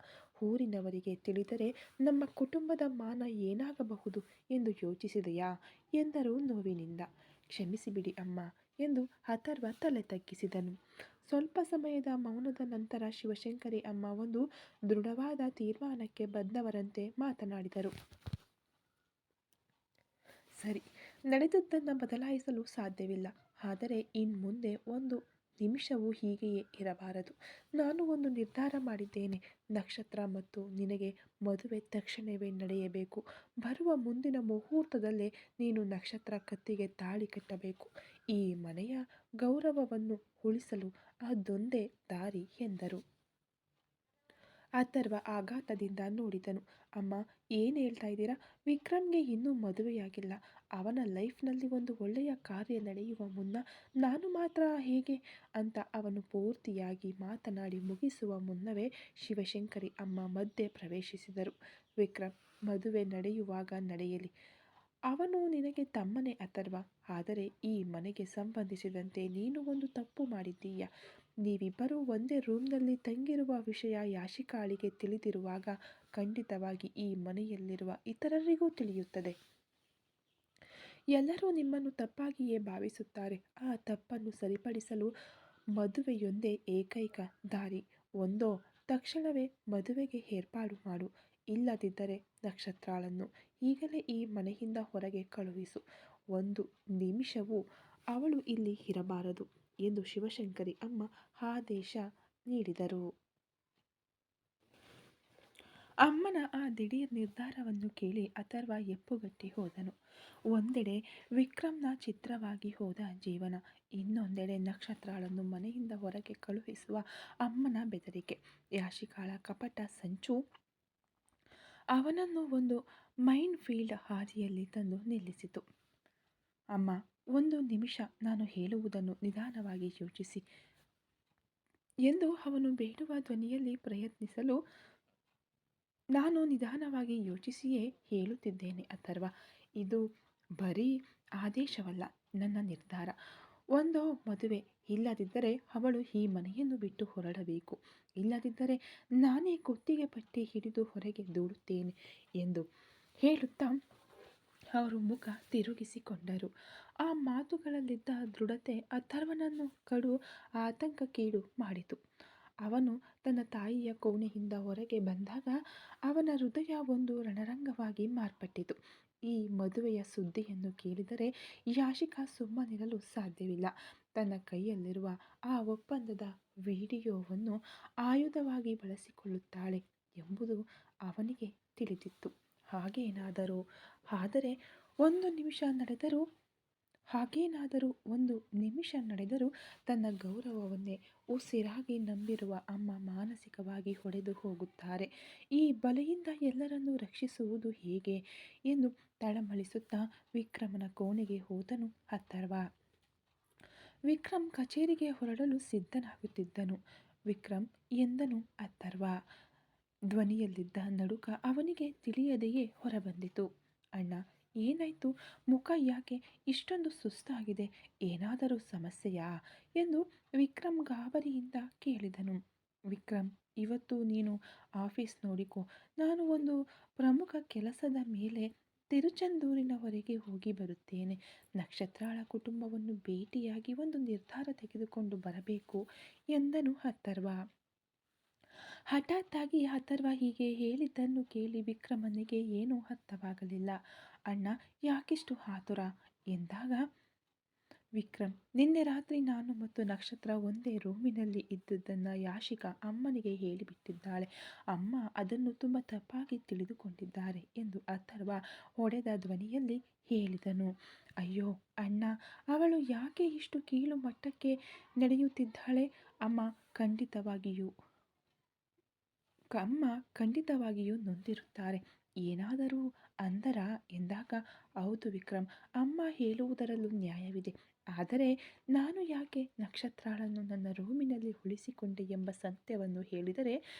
ಊರಿನವರಿಗೆ ತಿಳಿದರೆ ನಮ್ಮ ಕುಟುಂಬದ ಮಾನ ಏನಾಗಬಹುದು ಎಂದು ಯೋಚಿಸಿದೆಯಾ ಎಂದರು ನೋವಿನಿಂದ. ಕ್ಷಮಿಸಿಬಿಡಿ ಅಮ್ಮ ಎಂದು ಅಥರ್ವ ತಲೆ ತಗ್ಗಿಸಿದನು. ಸ್ವಲ್ಪ ಸಮಯದ ಮೌನದ ನಂತರ ಶಿವಶಂಕರಿ ಅಮ್ಮ ಒಂದು ದೃಢವಾದ ತೀರ್ಮಾನಕ್ಕೆ ಬಂದವರಂತೆ ಮಾತನಾಡಿದರು. ಸರಿ, ನಡೆದದ್ದನ್ನು ಬದಲಾಯಿಸಲು ಸಾಧ್ಯವಿಲ್ಲ. ಆದರೆ ಇನ್ಮುಂದೆ ಒಂದು ನಿಮಿಷವೂ ಹೀಗೆಯೇ ಇರಬಾರದು. ನಾನು ಒಂದು ನಿರ್ಧಾರ ಮಾಡಿದ್ದೇನೆ. ನಕ್ಷತ್ರ ಮತ್ತು ನಿನಗೆ ಮದುವೆ ತಕ್ಷಣವೇ ನಡೆಯಬೇಕು. ಬರುವ ಮುಂದಿನ ಮುಹೂರ್ತದಲ್ಲೇ ನೀನು ನಕ್ಷತ್ರ ಕತ್ತಿಗೆ ತಾಳಿ ಕಟ್ಟಬೇಕು. ಈ ಮನೆಯ ಗೌರವವನ್ನು ಉಳಿಸಲು ಅದೊಂದೇ ದಾರಿ ಎಂದರು. ಅಥರ್ವ ಆಘಾತದಿಂದ ನೋಡಿದನು. ಅಮ್ಮ, ಏನು ಹೇಳ್ತಾ ಇದ್ದೀರಾ? ವಿಕ್ರಮ್ಗೆ ಇನ್ನೂ ಮದುವೆಯಾಗಿಲ್ಲ. ಅವನ ಲೈಫ್ನಲ್ಲಿ ಒಂದು ಒಳ್ಳೆಯ ಕಾರ್ಯ ನಡೆಯುವ ಮುನ್ನ ನಾನು ಮಾತ್ರ ಹೇಗೆ ಅಂತ ಅವನು ಪೂರ್ತಿಯಾಗಿ ಮಾತನಾಡಿ ಮುಗಿಸುವ ಮುನ್ನವೇ ಶಿವಶಂಕರಿ ಅಮ್ಮ ಮಧ್ಯೆ ಪ್ರವೇಶಿಸಿದರು. ವಿಕ್ರಮ್ ಮದುವೆ ನಡೆಯುವಾಗ ನಡೆಯಲಿ. ಅವನು ನಿನಗೆ ತಮ್ಮನೇ ಅಥರ್ವ. ಆದರೆ ಈ ಮನೆಗೆ ಸಂಬಂಧಿಸಿದಂತೆ ನೀನು ಒಂದು ತಪ್ಪು ಮಾಡಿದ್ದೀಯ. ನೀವಿಬ್ಬರೂ ಒಂದೇ ರೂಮ್ನಲ್ಲಿ ತಂಗಿರುವ ವಿಷಯ ಯಾಶಿಕಾಳಿಗೆ ತಿಳಿದಿರುವಾಗ ಖಂಡಿತವಾಗಿ ಈ ಮನೆಯಲ್ಲಿರುವ ಇತರರಿಗೂ ತಿಳಿಯುತ್ತದೆ. ಎಲ್ಲರೂ ನಿಮ್ಮನ್ನು ತಪ್ಪಾಗಿಯೇ ಭಾವಿಸುತ್ತಾರೆ. ಆ ತಪ್ಪನ್ನು ಸರಿಪಡಿಸಲು ಮದುವೆಯೊಂದೇ ಏಕೈಕ ದಾರಿ. ಒಂದೋ ತಕ್ಷಣವೇ ಮದುವೆಗೆ ಏರ್ಪಾಡು ಮಾಡು. ಇಲ್ಲದಿದ್ದರೆ ನಕ್ಷತ್ರಾಳನ್ನು ಈಗಲೇ ಈ ಮನೆಯಿಂದ ಹೊರಗೆ ಕಳುಹಿಸು. ಒಂದು ನಿಮಿಷವೂ ಅವಳು ಇಲ್ಲಿ ಇರಬಾರದು ಎಂದು ಶಿವಶಂಕರಿ ಅಮ್ಮ ಆದೇಶ ನೀಡಿದರು. ಅಮ್ಮನ ಆ ದಿಢೀರ್ ನಿರ್ಧಾರವನ್ನು ಕೇಳಿ ಅಥರ್ವ ಎಪ್ಪುಗಟ್ಟಿ ಹೋದನು. ಒಂದೆಡೆ ವಿಕ್ರಮ್ನ ಚಿತ್ರವಾಗಿ ಹೋದ ಜೀವನ, ಇನ್ನೊಂದೆಡೆ ನಕ್ಷತ್ರಾಳನ್ನು ಮನೆಯಿಂದ ಹೊರಗೆ ಕಳುಹಿಸುವ ಅಮ್ಮನ ಬೆದರಿಕೆ. ಯಾಶಿಕಾಳ ಕಪಟ ಸಂಚು ಅವನನ್ನು ಒಂದು ಮೈನ್ ಫೀಲ್ಡ್ ಹಾದಿಯಲ್ಲಿ ತಂದು ನಿಲ್ಲಿಸಿತು. ಅಮ್ಮ, ಒಂದು ನಿಮಿಷ, ನಾನು ಹೇಳುವುದನ್ನು ನಿಧಾನವಾಗಿ ಯೋಚಿಸಿ ಎಂದು ಅವನು ಬೇಡುವ ಧ್ವನಿಯಲ್ಲಿ ಪ್ರಯತ್ನಿಸಲು, ನಾನು ನಿಧಾನವಾಗಿ ಯೋಚಿಸಿಯೇ ಹೇಳುತ್ತಿದ್ದೇನೆ ಅಥರ್ವ. ಇದು ಬರೀ ಆದೇಶವಲ್ಲ, ನನ್ನ ನಿರ್ಧಾರ. ಒಂದೋ ಮದುವೆ, ಇಲ್ಲದಿದ್ದರೆ ಅವಳು ಈ ಮನೆಯನ್ನು ಬಿಟ್ಟು ಹೊರಡಬೇಕು. ಇಲ್ಲದಿದ್ದರೆ ನಾನೇ ಕುತ್ತಿಗೆ ಪಟ್ಟಿ ಹಿಡಿದು ಹೊರಗೆ ದೂಡುತ್ತೇನೆ ಎಂದು ಹೇಳುತ್ತಾ ಅವರು ಮುಖ ತಿರುಗಿಸಿಕೊಂಡರು. ಆ ಮಾತುಗಳಲ್ಲಿದ್ದ ದೃಢತೆ ಅಥರ್ವನನ್ನು ಕಡು ಆತಂಕಕ್ಕೀಡು ಮಾಡಿತು. ಅವನು ತನ್ನ ತಾಯಿಯ ಕೋಣೆಯಿಂದ ಹೊರಗೆ ಬಂದಾಗ ಅವನ ಹೃದಯ ಒಂದು ರಣರಂಗವಾಗಿ ಮಾರ್ಪಟ್ಟಿತು. ಈ ಮದುವೆಯ ಸುದ್ದಿಯನ್ನು ಕೇಳಿದರೆ ಯಾಶಿಕಾ ಸುಮ್ಮನಿರಲು ಸಾಧ್ಯವಿಲ್ಲ. ತನ್ನ ಕೈಯಲ್ಲಿರುವ ಆ ಒಪ್ಪಂದದ ವಿಡಿಯೋವನ್ನು ಆಯುಧವಾಗಿ ಬಳಸಿಕೊಳ್ಳುತ್ತಾಳೆ ಎಂಬುದು ಅವನಿಗೆ ತಿಳಿದಿತ್ತು. ಒಂದು ನಿಮಿಷ ನಡೆದರೂ ತನ್ನ ಗೌರವವನ್ನೇ ಉಸಿರಾಗಿ ನಂಬಿರುವ ಅಮ್ಮ ಮಾನಸಿಕವಾಗಿ ಹೊಡೆದು ಹೋಗುತ್ತಾರೆ. ಈ ಬಲೆಯಿಂದ ಎಲ್ಲರನ್ನೂ ರಕ್ಷಿಸುವುದು ಹೇಗೆ ಎಂದು ತಳಮಳಿಸುತ್ತಾ ವಿಕ್ರಮನ ಕೋಣೆಗೆ ಹೋದನು ಅಥರ್ವ. ವಿಕ್ರಮ್ ಕಚೇರಿಗೆ ಹೊರಡಲು ಸಿದ್ಧನಾಗುತ್ತಿದ್ದನು. ವಿಕ್ರಮ್ ಎಂದನು ಅಥರ್ವ. ಧ್ವನಿಯಲ್ಲಿದ್ದ ನಡುಕ ಅವನಿಗೆ ತಿಳಿಯದೆಯೇ ಹೊರಬಂದಿತು. ಅಣ್ಣ, ಏನಾಯ್ತು? ಮುಖ ಯಾಕೆ ಇಷ್ಟೊಂದು ಸುಸ್ತಾಗಿದೆ? ಏನಾದರೂ ಸಮಸ್ಯೆಯಾ ಎಂದು ವಿಕ್ರಮ್ ಗಾಬರಿಯಿಂದ ಕೇಳಿದನು. ವಿಕ್ರಮ್, ಇವತ್ತು ನೀನು ಆಫೀಸ್ ನೋಡಿಕೊ. ನಾನು ಒಂದು ಪ್ರಮುಖ ಕೆಲಸದ ಮೇಲೆ ತಿರುಚೆಂದೂರಿನವರೆಗೆ ಹೋಗಿ ಬರುತ್ತೇನೆ. ನಕ್ಷತ್ರಾಳ ಕುಟುಂಬವನ್ನು ಭೇಟಿಯಾಗಿ ಒಂದು ನಿರ್ಧಾರ ತೆಗೆದುಕೊಂಡು ಬರಬೇಕು ಎಂದನು ಅಥರ್ವ. ಹಠಾತ್ತಾಗಿ ಅಥರ್ವ ಹೀಗೆ ಹೇಳಿದ್ದನ್ನು ಕೇಳಿ ವಿಕ್ರಮನಿಗೆ ಏನೂ ಅರ್ಥವಾಗಲಿಲ್ಲ. ಅಣ್ಣ, ಯಾಕಿಷ್ಟು ಆತುರ ಎಂದಾಗ, ವಿಕ್ರಮ್, ನಿನ್ನೆ ರಾತ್ರಿ ನಾನು ಮತ್ತು ನಕ್ಷತ್ರ ಒಂದೇ ರೂಮಿನಲ್ಲಿ ಇದ್ದುದನ್ನು ಯಾಶಿಕಾ ಅಮ್ಮನಿಗೆ ಹೇಳಿಬಿಟ್ಟಿದ್ದಾಳೆ. ಅಮ್ಮ ಅದನ್ನು ತುಂಬ ತಪ್ಪಾಗಿ ತಿಳಿದುಕೊಂಡಿದ್ದಾರೆ ಎಂದು ಅಥರ್ವ ಹೊಡೆದ ಧ್ವನಿಯಲ್ಲಿ ಹೇಳಿದನು. ಅಯ್ಯೋ ಅಣ್ಣ, ಅವಳು ಯಾಕೆ ಇಷ್ಟು ಕೀಳು ಮಟ್ಟಕ್ಕೆ ನಡೆಯುತ್ತಿದ್ದಾಳೆ? ಅಮ್ಮ ಅಮ್ಮ ಖಂಡಿತವಾಗಿಯೂ ನೊಂದಿರುತ್ತಾರೆ. ಏನಾದರೂ ಅಂದರಾ ಎಂದಾಗ, ಹೌದು ವಿಕ್ರಮ್, ಅಮ್ಮ ಹೇಳುವುದರಲ್ಲೂ ನ್ಯಾಯವಿದೆ. ಆದರೆ ನಾನು ಯಾಕೆ ನಕ್ಷತ್ರಾಳನ್ನು ನನ್ನ ರೂಮಿನಲ್ಲಿ ಉಳಿಸಿಕೊಂಡೆ ಎಂಬ ಸತ್ಯವನ್ನು ಹೇಳಿದರೆ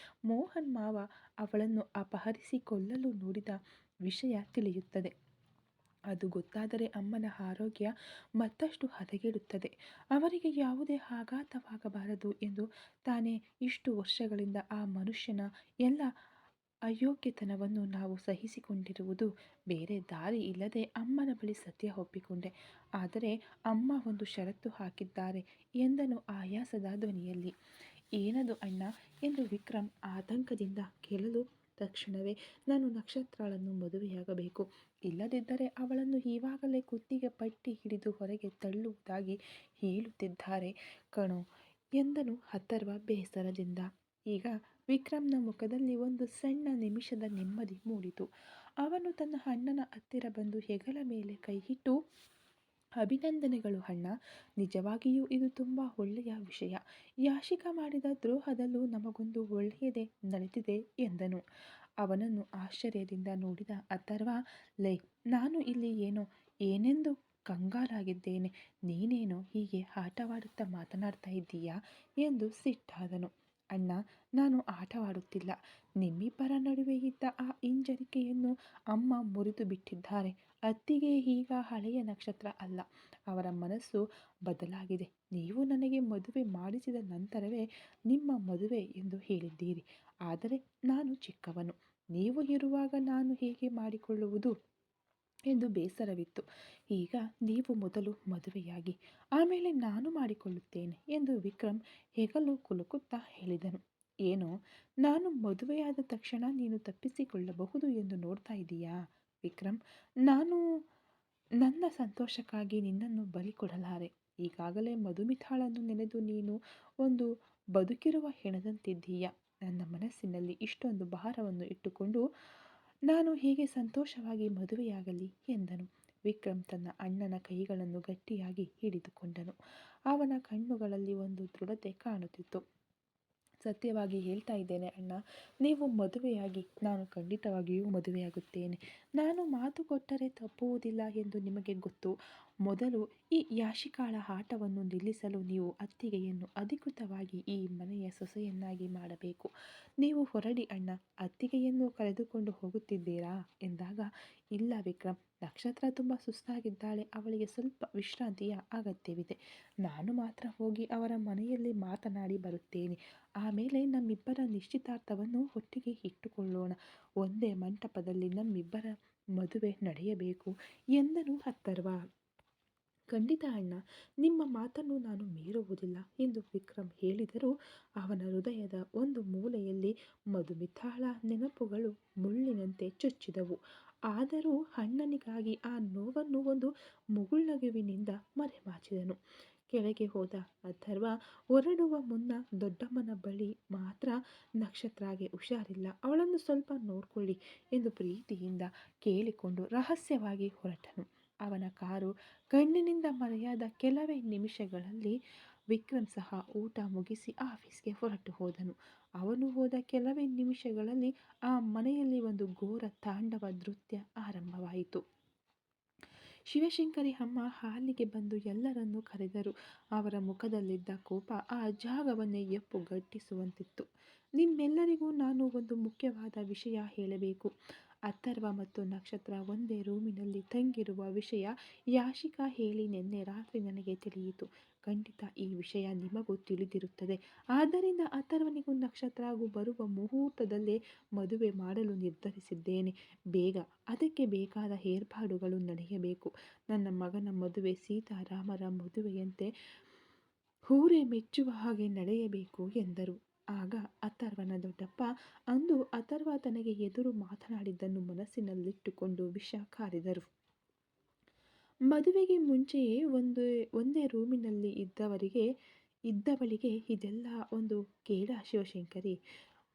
ಮೋಹನ್ ಮಾವ ಅವಳನ್ನು ಅಪಹರಿಸಿ ಕೊಲ್ಲಲು ನೋಡಿದ ವಿಷಯ ತಿಳಿಯುತ್ತದೆ. ಅದು ಗೊತ್ತಾದರೆ ಅಮ್ಮನ ಆರೋಗ್ಯ ಮತ್ತಷ್ಟು ಹದಗೆಡುತ್ತದೆ. ಅವರಿಗೆ ಯಾವುದೇ ಆಘಾತವಾಗಬಾರದು ಎಂದು ತಾನೇ ಇಷ್ಟು ವರ್ಷಗಳಿಂದ ಆ ಮನುಷ್ಯನ ಎಲ್ಲ ಅಯೋಗ್ಯತನವನ್ನು ನಾವು ಸಹಿಸಿಕೊಂಡಿರುವುದು. ಬೇರೆ ದಾರಿ ಇಲ್ಲದೆ ಅಮ್ಮನ ಬಳಿ ಸತ್ಯ ಒಪ್ಪಿಕೊಂಡೆ. ಆದರೆ ಅಮ್ಮ ಒಂದು ಷರತ್ತು ಹಾಕಿದ್ದಾರೆ ಎಂದನು ಆಯಾಸದ ಧ್ವನಿಯಲ್ಲಿ. ಏನದು ಅಣ್ಣ ಎಂದು ವಿಕ್ರಮ್ ಆತಂಕದಿಂದ ಕೇಳಲು, ತಕ್ಷಣವೇ ನಾನು ನಕ್ಷತ್ರಾಳನ್ನು ಮದುವೆಯಾಗಬೇಕು. ಇಲ್ಲದಿದ್ದರೆ ಅವಳನ್ನು ಈವಾಗಲೇ ಕುತ್ತಿಗೆ ಪಟ್ಟಿ ಹಿಡಿದು ಹೊರಗೆ ತಳ್ಳುವುದಾಗಿ ಹೇಳುತ್ತಿದ್ದಾರೆ ಕಣೋ ಎಂದನು ಅಥರ್ವ ಬೇಸರದಿಂದ. ಈಗ ವಿಕ್ರಮ್ನ ಮುಖದಲ್ಲಿ ಒಂದು ಸಣ್ಣ ನಿಮಿಷದ ನೆಮ್ಮದಿ ಮೂಡಿತು. ಅವನು ತನ್ನ ಅಣ್ಣನ ಹತ್ತಿರ ಬಂದು ಹೆಗಲ ಮೇಲೆ ಕೈಯಿಟ್ಟು, ಅಭಿನಂದನೆಗಳು ಅಣ್ಣ, ನಿಜವಾಗಿಯೂ ಇದು ತುಂಬ ಒಳ್ಳೆಯ ವಿಷಯ. ಯಾಶಿಕಾ ಮಾಡಿದ ದ್ರೋಹದಲ್ಲೂ ನಮಗೊಂದು ಒಳ್ಳೆಯದೇ ನಡೆದಿದೆ ಎಂದನು. ಅವನನ್ನು ಆಶ್ಚರ್ಯದಿಂದ ನೋಡಿದ ಅಥರ್ವ, ಲೈ, ನಾನು ಇಲ್ಲಿ ಏನೆಂದು ಕಂಗಾಲಾಗಿದ್ದೇನೆ. ನೀನೇನೋ ಹೀಗೆ ಆಟವಾಡುತ್ತಾ ಮಾತನಾಡ್ತಾ ಇದ್ದೀಯಾ ಎಂದು ಸಿಟ್ಟಾದನು. ಅಣ್ಣ, ನಾನು ಆಟವಾಡುತ್ತಿಲ್ಲ. ನಿಮ್ಮಿಬ್ಬರ ನಡುವೆ ಇದ್ದ ಆ ಹಿಂಜರಿಕೆಯನ್ನು ಅಮ್ಮ ಮುರಿದು ಬಿಟ್ಟಿದ್ದಾರೆ. ಅತ್ತಿಗೆ ಈಗ ಹಳೆಯ ನಕ್ಷತ್ರ ಅಲ್ಲ. ಅವರ ಮನಸ್ಸು ಬದಲಾಗಿದೆ. ನೀವು ನನಗೆ ಮದುವೆ ಮಾಡಿಸಿದ ನಂತರವೇ ನಿಮ್ಮ ಮದುವೆ ಎಂದು ಹೇಳಿದ್ದೀರಿ. ಆದರೆ ನಾನು ಚಿಕ್ಕವನು. ನೀವು ಇರುವಾಗ ನಾನು ಹೇಗೆ ಮಾಡಿಕೊಳ್ಳುವುದು ಎಂದು ಬೇಸರವಿತ್ತು. ಈಗ ನೀವು ಮೊದಲು ಮದುವೆಯಾಗಿ, ಆಮೇಲೆ ನಾನು ಮಾಡಿಕೊಳ್ಳುತ್ತೇನೆ ಎಂದು ವಿಕ್ರಮ್ ಹೆಗಲು ಕುಲುಕುತ್ತಾ ಹೇಳಿದನು. ಏನೋ, ನಾನು ಮದುವೆಯಾದ ತಕ್ಷಣ ನೀನು ತಪ್ಪಿಸಿಕೊಳ್ಳಬಹುದು ಎಂದು ನೋಡ್ತಾ ಇದ್ದೀಯಾ ವಿಕ್ರಮ್? ನಾನು ನನ್ನ ಸಂತೋಷಕ್ಕಾಗಿ ನಿನ್ನನ್ನು ಬಲಿ ಕೊಡಲಾರೆ. ಈಗಾಗಲೇ ಮಧುಮಿತಾಳನ್ನು ನೆನೆದು ನೀನು ಒಂದು ಬದುಕಿರುವ ಹೆಣದಂತಿದ್ದೀಯ. ನನ್ನ ಮನಸ್ಸಿನಲ್ಲಿ ಇಷ್ಟೊಂದು ಭಾರವನ್ನು ಇಟ್ಟುಕೊಂಡು ನಾನು ಹೀಗೆ ಸಂತೋಷವಾಗಿ ಮದುವೆಯಾಗಲಿ ಎಂದನು. ವಿಕ್ರಮ್ ತನ್ನ ಅಣ್ಣನ ಕೈಗಳನ್ನು ಗಟ್ಟಿಯಾಗಿ ಹಿಡಿದುಕೊಂಡನು. ಅವನ ಕಣ್ಣುಗಳಲ್ಲಿ ಒಂದು ದೃಢತೆ ಕಾಣುತ್ತಿತ್ತು. ಸತ್ಯವಾಗಿ ಹೇಳ್ತಾ ಇದ್ದೇನೆ ಅಣ್ಣ, ನೀವು ಮದುವೆಯಾಗಿ, ನಾನು ಖಂಡಿತವಾಗಿಯೂ ಮದುವೆಯಾಗುತ್ತೇನೆ. ನಾನು ಮಾತು ಕೊಟ್ಟರೆ ತಪ್ಪುವುದಿಲ್ಲ ಎಂದು ನಿಮಗೆ ಗೊತ್ತು. ಮೊದಲು ಈ ಯಾಶಿಕಾಳ ಆಟವನ್ನು ನಿಲ್ಲಿಸಲು ನೀವು ಅತ್ತಿಗೆಯನ್ನು ಅಧಿಕೃತವಾಗಿ ಈ ಮನೆಯ ಸೊಸೆಯನ್ನಾಗಿ ಮಾಡಬೇಕು. ನೀವು ಹೊರಡಿ ಅಣ್ಣ. ಅತ್ತಿಗೆಯನ್ನು ಕರೆದುಕೊಂಡು ಹೋಗುತ್ತಿದ್ದೀರಾ ಎಂದಾಗ, ಇಲ್ಲ ವಿಕ್ರಮ್, ನಕ್ಷತ್ರ ತುಂಬ ಸುಸ್ತಾಗಿದ್ದಾಳೆ. ಅವಳಿಗೆ ಸ್ವಲ್ಪ ವಿಶ್ರಾಂತಿಯ ಅಗತ್ಯವಿದೆ. ನಾನು ಮಾತ್ರ ಹೋಗಿ ಅವರ ಮನೆಯಲ್ಲಿ ಮಾತನಾಡಿ ಬರುತ್ತೇನೆ. ಆಮೇಲೆ ನಮ್ಮಿಬ್ಬರ ನಿಶ್ಚಿತಾರ್ಥವನ್ನು ಒಟ್ಟಿಗೆ ಇಟ್ಟುಕೊಳ್ಳೋಣ. ಒಂದೇ ಮಂಟಪದಲ್ಲಿ ನಮ್ಮಿಬ್ಬರ ಮದುವೆ ನಡೆಯಬೇಕು ಎಂದನು ಅಥರ್ವ. ಖಂಡಿತ ಅಣ್ಣ, ನಿಮ್ಮ ಮಾತನ್ನು ನಾನು ಮೀರುವುದಿಲ್ಲ ಎಂದು ವಿಕ್ರಮ್ ಹೇಳಿದರೂ ಅವನ ಹೃದಯದ ಒಂದು ಮೂಲೆಯಲ್ಲಿ ಮಧುಮಿತಾಳ ನೆನಪುಗಳು ಮುಳ್ಳಿನಂತೆ ಚುಚ್ಚಿದವು. ಆದರೂ ಅಣ್ಣನಿಗಾಗಿ ಆ ನೋವನ್ನು ಒಂದು ಮುಗುಳ್ನಗುವಿನಿಂದ ಮರೆಮಾಚಿದನು. ಕೆಳಗೆ ಹೋದ ಅಥರ್ವ ಹೊರಡುವ ಮುನ್ನ ದೊಡ್ಡಮ್ಮನ ಬಳಿ ಮಾತ್ರ, ನಕ್ಷತ್ರಾಗೆ ಹುಷಾರಿಲ್ಲ, ಅವಳನ್ನು ಸ್ವಲ್ಪ ನೋಡ್ಕೊಳ್ಳಿ ಎಂದು ಪ್ರೀತಿಯಿಂದ ಕೇಳಿಕೊಂಡು ರಹಸ್ಯವಾಗಿ ಹೊರಟನು. ಅವನ ಕಾರು ಕಣ್ಣಿನಿಂದ ಮರೆಯಾದ ಕೆಲವೇ ನಿಮಿಷಗಳಲ್ಲಿ ವಿಕ್ರಮ್ ಸಹ ಊಟ ಮುಗಿಸಿ ಆಫೀಸ್ಗೆ ಹೊರಟು ಹೋದನು. ಅವನು ಹೋದ ಕೆಲವೇ ನಿಮಿಷಗಳಲ್ಲಿ ಆ ಮನೆಯಲ್ಲಿ ಒಂದು ಘೋರ ತಾಂಡವ ನೃತ್ಯ ಆರಂಭವಾಯಿತು. ಶಿವಶಂಕರಿ ಅಮ್ಮ ಹಾಲಿಗೆ ಬಂದು ಎಲ್ಲರನ್ನೂ ಕರೆದರು. ಅವರ ಮುಖದಲ್ಲಿದ್ದ ಕೋಪ ಆ ಜಾಗವನ್ನೇ ಹೆಪ್ಪುಗಟ್ಟಿಸುವಂತಿತ್ತು. ನಿಮ್ಮೆಲ್ಲರಿಗೂ ನಾನು ಒಂದು ಮುಖ್ಯವಾದ ವಿಷಯ ಹೇಳಬೇಕು. ಅಥರ್ವ ಮತ್ತು ನಕ್ಷತ್ರ ಒಂದೇ ರೂಮಿನಲ್ಲಿ ತಂಗಿರುವ ವಿಷಯ ಯಾಶಿಕಾ ಹೇಳಿ ನಿನ್ನೆ ರಾತ್ರಿ ನನಗೆ ತಿಳಿಯಿತು. ಖಂಡಿತ ಈ ವಿಷಯ ನಿಮಗೂ ತಿಳಿದಿರುತ್ತದೆ. ಆದ್ದರಿಂದ ಅಥರ್ವನಿಗೂ ನಕ್ಷತ್ರಗೂ ಬರುವ ಮುಹೂರ್ತದಲ್ಲೇ ಮದುವೆ ಮಾಡಲು ನಿರ್ಧರಿಸಿದ್ದೇನೆ. ಬೇಗ ಅದಕ್ಕೆ ಬೇಕಾದ ಏರ್ಪಾಡುಗಳು ನಡೆಯಬೇಕು. ನನ್ನ ಮಗನ ಮದುವೆ ಸೀತಾರಾಮರ ಮದುವೆಯಂತೆ ಊರೇ ಮೆಚ್ಚುವ ಹಾಗೆ ನಡೆಯಬೇಕು ಎಂದರು. ಆಗ ಅಥರ್ವನ ದೊಡ್ಡಪ್ಪ, ಅಂದು ಅಥರ್ವ ತನಗೆ ಎದುರು ಮಾತನಾಡಿದ್ದನ್ನು ಮನಸ್ಸಿನಲ್ಲಿಟ್ಟುಕೊಂಡು ವಿಷ ಕಾರಿದರು. ಮದುವೆಗೆ ಮುಂಚೆಯೇ ಒಂದೇ ರೂಮಿನಲ್ಲಿ ಇದ್ದವಳಿಗೆ ಇದೆಲ್ಲ ಒಂದು ಕೇಡ ಶಿವಶಂಕರಿ.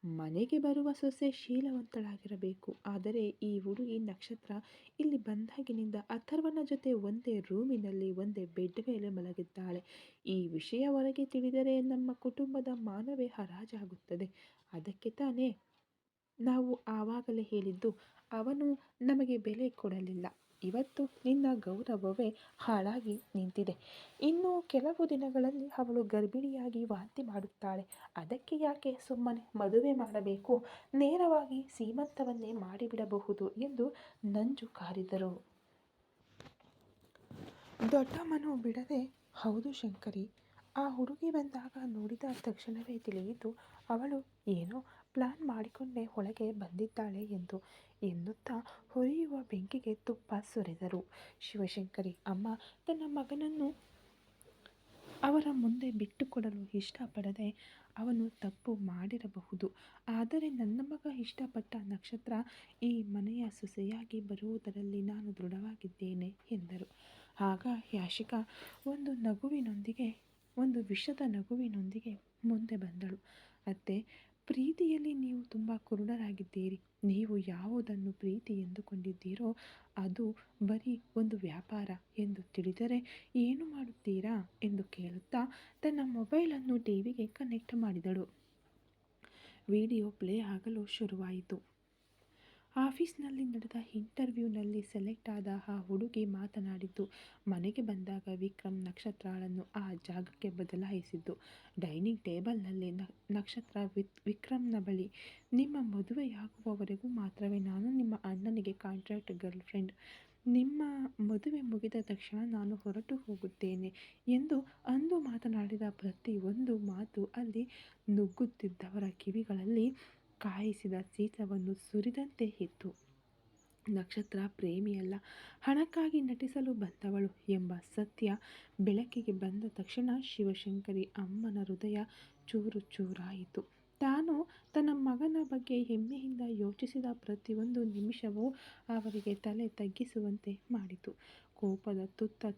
ಮನೆಗೆ ಬರುವ ಸೊಸೆ ಶೀಲವಂತಳಾಗಿರಬೇಕು. ಆದರೆ ಈ ಹುಡುಗಿ ನಕ್ಷತ್ರ ಇಲ್ಲಿ ಬಂದಾಗಿನಿಂದ ಅಥರ್ವನ ಜೊತೆ ಒಂದೇ ರೂಮಿನಲ್ಲಿ ಒಂದೇ ಬೆಡ್ ಮೇಲೆ ಮಲಗಿದ್ದಾಳೆ. ಈ ವಿಷಯ ಹೊರಗೆ ತಿಳಿದರೆ ನಮ್ಮ ಕುಟುಂಬದ ಮಾನವೇ ಹರಾಜಾಗುತ್ತದೆ. ಅದಕ್ಕೆ ತಾನೇ ನಾವು ಆವಾಗಲೇ ಹೇಳಿದ್ದು, ಅವನು ನಮಗೆ ಬೆಲೆ ಕೊಡಲಿಲ್ಲ. ಇವತ್ತು ನಿನ್ನ ಗೌರವವೇ ಹಾಳಾಗಿ ನಿಂತಿದೆ. ಇನ್ನು ಕೆಲವು ದಿನಗಳಲ್ಲಿ ಅವಳು ಗರ್ಭಿಣಿಯಾಗಿ ವಾಂತಿ ಮಾಡುತ್ತಾಳೆ. ಅದಕ್ಕೆ ಯಾಕೆ ಸುಮ್ಮನೆ ಮದುವೆ ಮಾಡಬೇಕು, ನೇರವಾಗಿ ಸೀಮಂತವನ್ನೇ ಮಾಡಿಬಿಡಬಹುದು ಎಂದು ನಂಜು ಕಾರಿದರು. ದೊಡ್ಡಮ್ಮನು ಬಿಡದೆ, ಹೌದು ಶಂಕರಿ, ಆ ಹುಡುಗಿ ಬಂದಾಗ ನೋಡಿದ ತಕ್ಷಣವೇ ತಿಳಿಯಿತು ಅವಳು ಏನೋ ಪ್ಲಾನ್ ಮಾಡಿಕೊಂಡೇ ಒಳಗೆ ಬಂದಿದ್ದಾಳೆ ಎಂದು ಎನ್ನುತ್ತಾ ಹುರಿಯುವ ಬೆಂಕಿಗೆ ತುಪ್ಪ ಸುರಿದರು. ಶಿವಶಂಕರಿ ಅಮ್ಮ ತನ್ನ ಮಗನನ್ನು ಅವರ ಮುಂದೆ ಬಿಟ್ಟುಕೊಡಲು ಇಷ್ಟಪಡದೆ, ಅವನು ತಪ್ಪು ಮಾಡಿರಬಹುದು, ಆದರೆ ನನ್ನ ಮಗ ಇಷ್ಟಪಟ್ಟ ನಕ್ಷತ್ರ ಈ ಮನೆಯ ಸೊಸೆಯಾಗಿ ಬರುವುದರಲ್ಲಿ ನಾನು ದೃಢವಾಗಿದ್ದೇನೆ ಎಂದರು. ಆಗ ಯಾಶಿಕಾ ಒಂದು ವಿಷದ ನಗುವಿನೊಂದಿಗೆ ಮುಂದೆ ಬಂದಳು. ಅತ್ತೆ, ಪ್ರೀತಿಯಲ್ಲಿ ನೀವು ತುಂಬ ಕುರುಡರಾಗಿದ್ದೀರಿ. ನೀವು ಯಾವುದನ್ನು ಪ್ರೀತಿ ಎಂದುಕೊಂಡಿದ್ದೀರೋ ಅದು ಬರೀ ಒಂದು ವ್ಯಾಪಾರ ಎಂದು ತಿಳಿದರೆ ಏನು ಮಾಡುತ್ತೀರಾ ಎಂದು ಕೇಳುತ್ತಾ ತನ್ನ ಮೊಬೈಲನ್ನು ಟಿವಿಗೆ ಕನೆಕ್ಟ್ ಮಾಡಿದಳು. ವಿಡಿಯೋ ಪ್ಲೇ ಆಗಲು ಶುರುವಾಯಿತು. ಆಫೀಸ್ನಲ್ಲಿ ನಡೆದ ಇಂಟರ್ವ್ಯೂನಲ್ಲಿ ಸೆಲೆಕ್ಟ್ ಆದ ಆ ಹುಡುಗಿ ಮಾತನಾಡಿದ್ದು. ಮನೆಗೆ ಬಂದಾಗ ವಿಕ್ರಮ್ ನಕ್ಷತ್ರಳನ್ನು ಆ ಜಾಗಕ್ಕೆ ಬದಲಾಯಿಸಿದ್ದು. ಡೈನಿಂಗ್ ಟೇಬಲ್ನಲ್ಲಿ ನಕ್ಷತ್ರ ವಿಕ್ರಮ್ನ ಬಳಿ, ನಿಮ್ಮ ಮದುವೆಯಾಗುವವರೆಗೂ ಮಾತ್ರವೇ ನಾನು ನಿಮ್ಮ ಅಣ್ಣನಿಗೆ ಕಾಂಟ್ರಾಕ್ಟ್ ಗರ್ಲ್ ಫ್ರೆಂಡ್. ನಿಮ್ಮ ಮದುವೆ ಮುಗಿದ ತಕ್ಷಣ ನಾನು ಹೊರಟು ಹೋಗುತ್ತೇನೆ ಎಂದು ಅಂದು ಮಾತನಾಡಿದ ಪ್ರತಿಯೊಂದು ಮಾತು ಅಲ್ಲಿ ನುಗ್ಗುತ್ತಿದ್ದವರ ಕಿವಿಗಳಲ್ಲಿ ಕಾಯಿಸಿದ ಸೀಸವನ್ನು ಸುರಿದಂತೆ ಇತ್ತು. ನಕ್ಷತ್ರ ಪ್ರೇಮಿಯಲ್ಲ, ಹಣಕ್ಕಾಗಿ ನಟಿಸಲು ಬಂದವಳು ಎಂಬ ಸತ್ಯ ಬೆಳಕಿಗೆ ಬಂದ ತಕ್ಷಣ ಶಿವಶಂಕರಿ ಅಮ್ಮನ ಹೃದಯ ಚೂರು ಚೂರಾಯಿತು. ತಾನು ತನ್ನ ಮಗನ ಬಗ್ಗೆ ಹೆಮ್ಮೆಯಿಂದ ಯೋಚಿಸಿದ ಪ್ರತಿಯೊಂದು ನಿಮಿಷವೂ ಅವರಿಗೆ ತಲೆ ತಗ್ಗಿಸುವಂತೆ ಮಾಡಿತು. ಕೋಪದ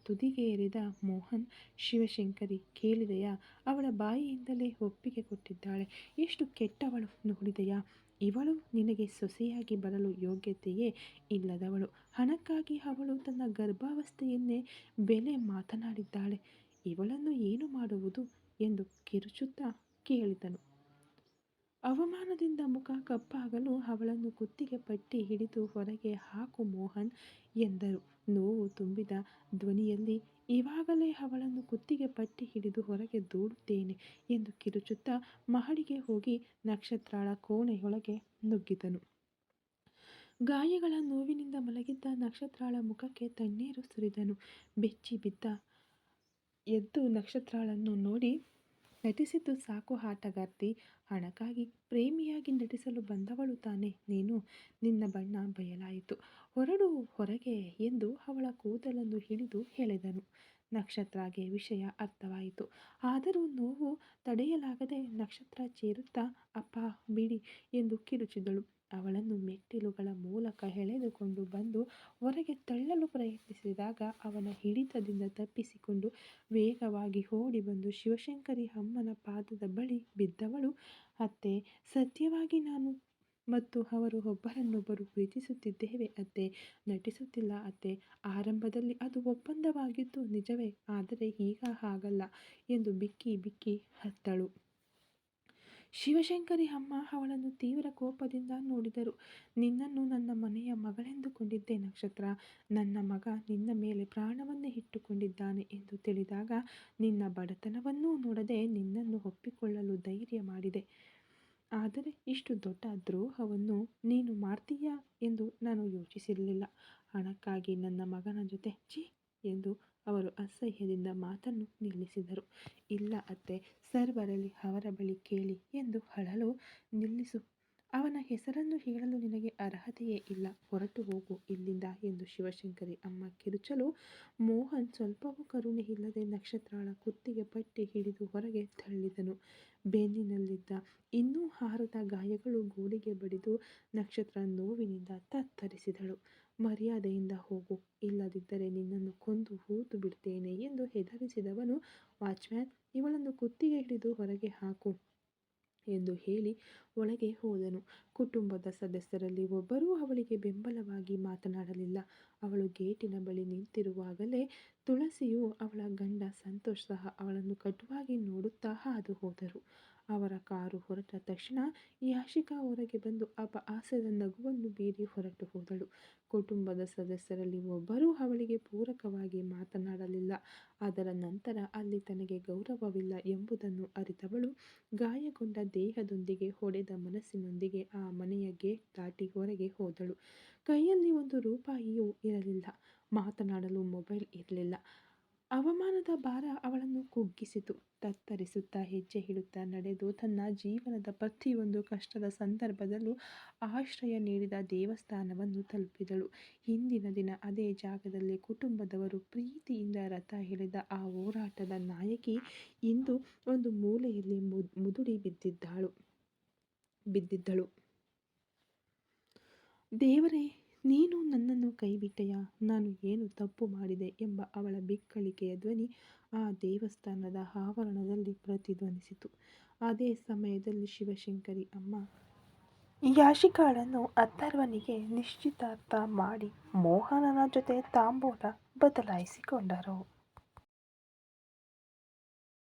ತುದಿಗೇರಿದ ಮೋಹನ್, ಶಿವಶಂಕರಿ ಕೇಳಿದೆಯಾ, ಅವಳ ಬಾಯಿಯಿಂದಲೇ ಒಪ್ಪಿಗೆ ಕೊಟ್ಟಿದ್ದಾಳೆ. ಎಷ್ಟು ಕೆಟ್ಟವಳು ನೋಡಿದೆಯಾ, ಇವಳು ನಿನಗೆ ಸೊಸೆಯಾಗಿ ಬರಲು ಯೋಗ್ಯತೆಯೇ ಇಲ್ಲದವಳು. ಹಣಕ್ಕಾಗಿ ಅವಳು ತನ್ನ ಗರ್ಭಾವಸ್ಥೆಯನ್ನೇ ಬೆಲೆ ಮಾತನಾಡಿದ್ದಾಳೆ. ಇವಳನ್ನು ಏನು ಮಾಡುವುದು ಎಂದು ಕಿರುಚುತ್ತಾ ಕೇಳಿದನು. ಅವಮಾನದಿಂದ ಮುಖ ಕಪ್ಪಾಗಲು ಅವಳನ್ನು ಕುತ್ತಿಗೆ ಪಟ್ಟಿ ಹಿಡಿದು ಹೊರಗೆ ಹಾಕು ಮೋಹನ್ ಎಂದರು ನೋವು ತುಂಬಿದ ಧ್ವನಿಯಲ್ಲಿ. ಇವಾಗಲೇ ಅವಳನ್ನು ಕುತ್ತಿಗೆ ಪಟ್ಟಿ ಹಿಡಿದು ಹೊರಗೆ ದೂಡುತ್ತೇನೆ ಎಂದು ಕಿರುಚುತ್ತಾ ಮಹಡಿಗೆ ಹೋಗಿ ನಕ್ಷತ್ರಳ ಕೋಣೆಯೊಳಗೆ ನುಗ್ಗಿದನು. ಗಾಯಗಳ ನೋವಿನಿಂದ ಮಲಗಿದ್ದ ನಕ್ಷತ್ರಳ ಮುಖಕ್ಕೆ ತಣ್ಣೀರು ಸುರಿದನು. ಬೆಚ್ಚಿ ಬಿದ್ದ ಎದ್ದು ನಕ್ಷತ್ರಳನ್ನು ನೋಡಿ, ನಟಿಸಿದ್ದು ಸಾಕು ಆಟಗಾರ್ತಿ, ಹಣಕ್ಕಾಗಿ ಪ್ರೇಮಿಯಾಗಿ ನಟಿಸಲು ಬಂದವಳು ತಾನೆ ನೀನು. ನಿನ್ನ ಬಣ್ಣ ಬಯಲಾಯಿತು, ಹೊರಡು ಹೊರಗೆ ಎಂದು ಅವಳ ಕೂದಲನ್ನು ಹಿಡಿದು ಎಳೆದನು. ನಕ್ಷತ್ರಗೆ ವಿಷಯ ಅರ್ಥವಾಯಿತು. ಆದರೂ ನೋವು ತಡೆಯಲಾಗದೆ ನಕ್ಷತ್ರ ಚೀರುತ್ತಾ ಅಪ್ಪ ಬಿಡಿ ಎಂದು ಕಿರುಚಿದಳು. ಅವಳನ್ನು ಮೆಟ್ಟಿಲುಗಳ ಮೂಲಕ ಎಳೆದುಕೊಂಡು ಬಂದು ಹೊರಗೆ ತಳ್ಳಲು ಪ್ರಯತ್ನಿಸಿದಾಗ ಅವನ ಹಿಡಿತದಿಂದ ತಪ್ಪಿಸಿಕೊಂಡು ವೇಗವಾಗಿ ಓಡಿ ಬಂದು ಶಿವಶಂಕರಿ ಅಮ್ಮನ ಪಾದದ ಬಳಿ ಬಿದ್ದವಳು. ಅತ್ತೆ, ಸತ್ಯವಾಗಿ ನಾನು ಮತ್ತು ಅವರು ಒಬ್ಬರನ್ನೊಬ್ಬರು ಪ್ರೀತಿಸುತ್ತಿದ್ದೇವೆ ಅತ್ತೆ, ನಟಿಸುತ್ತಿಲ್ಲ ಅತ್ತೆ. ಆರಂಭದಲ್ಲಿ ಅದು ಒಪ್ಪಂದವಾಗಿದ್ದು ನಿಜವೇ, ಆದರೆ ಈಗ ಹಾಗಲ್ಲ ಎಂದು ಬಿಕ್ಕಿ ಬಿಕ್ಕಿ ಹತ್ತಳು. ಶಿವಶಂಕರಿ ಅಮ್ಮ ಅವಳನ್ನು ತೀವ್ರ ಕೋಪದಿಂದ ನೋಡಿದರು. ನಿನ್ನನ್ನು ನನ್ನ ಮನೆಯ ಮಗಳೆಂದುಕೊಂಡಿದ್ದೆ ನಕ್ಷತ್ರ. ನನ್ನ ಮಗ ನಿನ್ನ ಮೇಲೆ ಪ್ರಾಣವನ್ನೇ ಇಟ್ಟುಕೊಂಡಿದ್ದಾನೆ ಎಂದು ತಿಳಿದಾಗ ನಿನ್ನ ಬಡತನವನ್ನೂ ನೋಡದೆ ನಿನ್ನನ್ನು ಒಪ್ಪಿಕೊಳ್ಳಲು ಧೈರ್ಯ ಮಾಡಿದೆ. ಆದರೆ ಇಷ್ಟು ದೊಡ್ಡ ದ್ರೋಹವನ್ನು ನೀನು ಮಾಡ್ತೀಯಾ ಎಂದು ನಾನು ಯೋಚಿಸಿರಲಿಲ್ಲ. ಹಣಕ್ಕಾಗಿ ನನ್ನ ಮಗನ ಜೊತೆ ಛೀ ಎಂದು ಅವರು ಅಸಹ್ಯದಿಂದ ಮಾತನ್ನು ನಿಲ್ಲಿಸಿದರು. ಇಲ್ಲ ಅತ್ತೆ, ಸರ್ ಬರಲಿ, ಅವರ ಬಳಿ ಕೇಳಿ ಎಂದು ಅಳಲು ನಿಲ್ಲಿಸು. ಅವನ ಹೆಸರನ್ನು ಹೇಳಲು ನಿನಗೆ ಅರ್ಹತೆಯೇ ಇಲ್ಲ, ಹೊರಟು ಹೋಗು ಇಲ್ಲಿಂದ ಎಂದು ಶಿವಶಂಕರಿ ಅಮ್ಮ ಕಿರುಚಲು ಮೋಹನ್ ಸ್ವಲ್ಪವೂ ಕರುಣೆ ಇಲ್ಲದೆ ನಕ್ಷತ್ರಳ ಕುತ್ತಿಗೆ ಪಟ್ಟಿ ಹಿಡಿದು ಹೊರಗೆ ತಳ್ಳಿದನು. ಬೆನ್ನಿನಲ್ಲಿದ್ದ ಇನ್ನೂ ಆರದ ಗಾಯಗಳು ಗೋಡೆಗೆ ಬಡಿದು ನಕ್ಷತ್ರ ನೋವಿನಿಂದ ತತ್ತರಿಸಿದಳು. ಮರ್ಯಾದೆಯಿಂದ ಹೋಗು, ಇಲ್ಲದಿದ್ದರೆ ನಿನ್ನನ್ನು ಕೊಂದು ಹೂತು ಬಿಡ್ತೇನೆ ಎಂದು ಹೆದರಿಸಿದವನು, ವಾಚ್ಮ್ಯಾನ್, ಇವಳನ್ನು ಕುತ್ತಿಗೆ ಹಿಡಿದು ಹೊರಗೆ ಹಾಕು ಎಂದು ಹೇಳಿ ಒಳಗೆ ಹೋದನು. ಕುಟುಂಬದ ಸದಸ್ಯರಲ್ಲಿ ಒಬ್ಬರೂ ಅವಳಿಗೆ ಬೆಂಬಲವಾಗಿ ಮಾತನಾಡಲಿಲ್ಲ. ಅವಳು ಗೇಟಿನ ಬಳಿ ನಿಂತಿರುವಾಗಲೇ ತುಳಸಿಯೂ ಅವಳ ಗಂಡ ಸಂತೋಷ್ ಸಹ ಅವಳನ್ನು ಕಟುವಾಗಿ ನೋಡುತ್ತಾ ಹಾದು ಹೋದರು. ಅವರ ಕಾರು ಹೊರಟ ತಕ್ಷಣ ಯಾಶಿಕಾ ಹೊರಗೆ ಬಂದು ಅಪಹಾಸ್ಯದ ನಗುವನ್ನು ಬೀರಿ ಹೊರಟು ಹೋದಳು. ಕುಟುಂಬದ ಸದಸ್ಯರಲ್ಲಿ ಒಬ್ಬರೂ ಅವಳಿಗೆ ಪೂರಕವಾಗಿ ಮಾತನಾಡಲಿಲ್ಲ. ಅದರ ನಂತರ ಅಲ್ಲಿ ತನಗೆ ಗೌರವವಿಲ್ಲ ಎಂಬುದನ್ನು ಅರಿತವಳು ಗಾಯಗೊಂಡ ದೇಹದೊಂದಿಗೆ ಹೊಡೆದ ಮನಸ್ಸಿನೊಂದಿಗೆ ಆ ಮನೆಯ ಗೇಟ್ ದಾಟಿ ಹೊರಗೆ ಹೋದಳು. ಕೈಯಲ್ಲಿ ₹1 ಇರಲಿಲ್ಲ. ಮಾತನಾಡಲು ಮೊಬೈಲ್ ಇರಲಿಲ್ಲ. ಅವಮಾನದ ಭಾರ ಅವಳನ್ನು ಕುಗ್ಗಿಸಿತು. ತತ್ತರಿಸುತ್ತಾ ಹೆಜ್ಜೆ ಇಡುತ್ತಾ ನಡೆದು ತನ್ನ ಜೀವನದ ಪ್ರತಿಯೊಂದು ಕಷ್ಟದ ಸಂದರ್ಭದಲ್ಲೂ ಆಶ್ರಯ ನೀಡಿದ ದೇವಸ್ಥಾನವನ್ನು ತಲುಪಿದಳು. ಹಿಂದಿನ ದಿನ ಅದೇ ಜಾಗದಲ್ಲಿ ಕುಟುಂಬದವರು ಪ್ರೀತಿಯಿಂದ ರಥ ಎಳೆದ ಆ ಹೋರಾಟದ ನಾಯಕಿ ಇಂದು ಒಂದು ಮೂಲೆಯಲ್ಲಿ ಮುದುಡಿ ಬಿದ್ದಿದ್ದಳು. ದೇವರೇ, ನೀನು ನನ್ನನ್ನು ಕೈಬಿಟ್ಟೆಯಾ? ನಾನು ಏನು ತಪ್ಪು ಮಾಡಿದೆ ಎಂಬ ಅವಳ ಬಿಕ್ಕಳಿಕೆಯ ಧ್ವನಿ ಆ ದೇವಸ್ಥಾನದ ಆವರಣದಲ್ಲಿ ಪ್ರತಿಧ್ವನಿಸಿತು. ಅದೇ ಸಮಯದಲ್ಲಿ ಶಿವಶಂಕರಿ ಅಮ್ಮ ಯಾಶಿಕಾಳನ್ನು ಅಥರ್ವನಿಗೆ ನಿಶ್ಚಿತಾರ್ಥ ಮಾಡಿ ಮೋಹನನ ಜೊತೆ ತಾಂಬೂಲ ಬದಲಾಯಿಸಿಕೊಂಡರು.